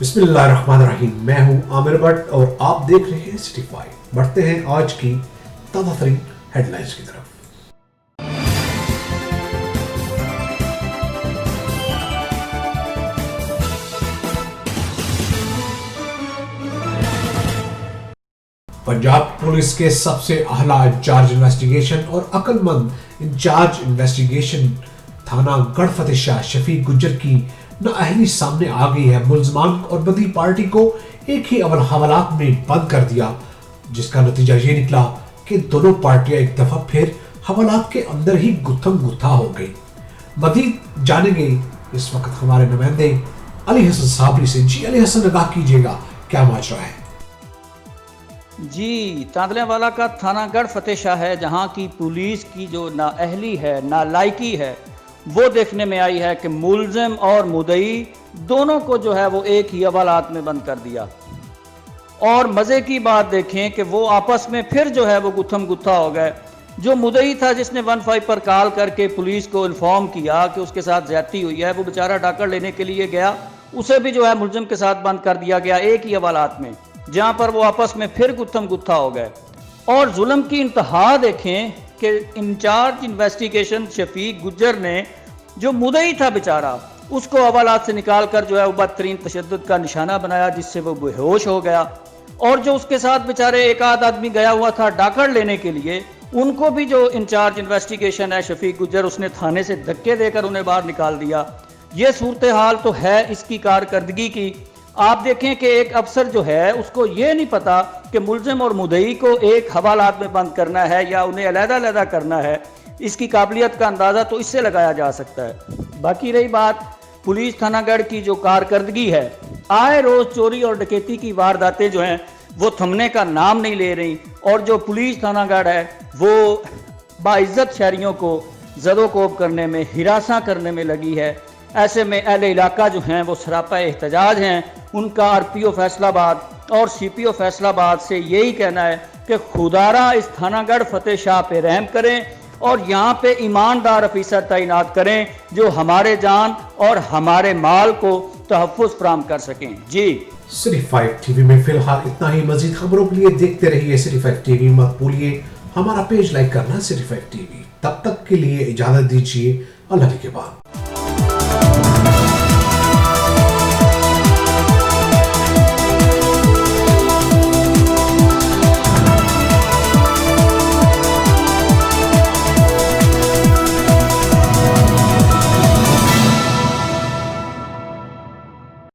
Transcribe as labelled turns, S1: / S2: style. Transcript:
S1: बिस्मिल्लाहिर्रहमानिर्रहीम। मैं हूं आमिर भट्ट और आप देख रहे हैं सिटी 5। बढ़ते हैं आज की ताज़ा तरीन हेडलाइंस की तरफ। पंजाब पुलिस के सबसे आला इंचार्ज इन्वेस्टिगेशन और अक्लमंद इंचार्ज इन्वेस्टिगेशन थाना गढ़ फतेह शाह शफीक गुज्जर की नाअहली सामने आ गई है। मुल्ज़मान और बदी पार्टी को एक ही अवल हवालात में बंद कर दिया, जिसका नतीजा ये निकला कि दोनों पार्टियां एक दफा फिर हवालात के अंदर ही गुत्थम गुत्था हो गई। मजीद जानेंगे इस वक्त हमारे नुमाइंदे अली हसन साबरी से। जी अली हसन, आगाह कीजिएगा, क्या माजरा है?
S2: जी, तांदलेवाला का थाना गढ़ फतेह शाह है, जहां की पुलिस की जो नाअहली है, नालायकी है, वो देखने में आई है कि मुल्ज़िम और मुदई दोनों को जो है वो एक ही हवालात में बंद कर दिया। और मज़े की बात देखें कि वो आपस में फिर जो है वो गुत्थम गुत्था हो गए। जो मुदई था, जिसने 15 पर कॉल करके पुलिस को इन्फॉर्म किया कि उसके साथ ज़्यादती हुई है, वो बेचारा डाकर लेने के लिए गया, उसे भी जो है मुल्ज़िम के साथ बंद कर दिया गया एक ही हवालात में, जहाँ पर वो आपस में फिर गुत्थम गुत्था हो गए। और जुल्म की इंतहा देखें कि इंचार्ज इन्वेस्टिगेशन शफीक गुज्जर ने जो मुदई था बेचारा, उसको हवालात से निकाल कर जो है वो बदतरीन तशद्दुद का निशाना बनाया, जिससे वो बेहोश हो गया। और जो उसके साथ बेचारे एक आध आदमी गया हुआ था डाकड़ लेने के लिए, उनको भी जो इंचार्ज इन्वेस्टिगेशन है शफीक गुज्जर, उसने थाने से धक्के देकर उन्हें बाहर निकाल दिया। ये सूरत हाल तो है इसकी कारकर्दगी की। आप देखें कि एक अफसर जो है उसको ये नहीं पता कि मुल्ज़िम और मुदई को एक हवालात में बंद करना है या उन्हें अलग-अलग करना है। इसकी काबिलियत का अंदाज़ा तो इससे लगाया जा सकता है। बाकी रही बात पुलिस थानागढ़ की जो कारकर्दगी है, आए रोज़ चोरी और डकैती की वारदातें जो हैं वो थमने का नाम नहीं ले रही, और जो पुलिस थानागढ़ है वो बाइज़्ज़त शहरियों को ज़दोकोब करने में, हिरासा करने में लगी है। ऐसे में अहले इलाका जो हैं वो सरापा एहतजाज हैं। उनका RPO फैसलाबाद और CPO फैसलाबाद से यही कहना है कि खुदारा इस थानागढ़ फतेह शाह पे रहम करें और यहाँ पे ईमानदार अफीसर तैनात करें जो हमारे जान और हमारे माल को तहफ़्फ़ुज़ फराहम कर सकें। जी,
S1: सिटी 5 टीवी में फिलहाल इतना ही। मजीद खबरों के लिए देखते रहिए सिटी 5 टीवी। मत भूलिए हमारा पेज लाइक करना सिटी 5 टीवी। तब तक के लिए इजाजत दीजिए। अल्लाह के बाद।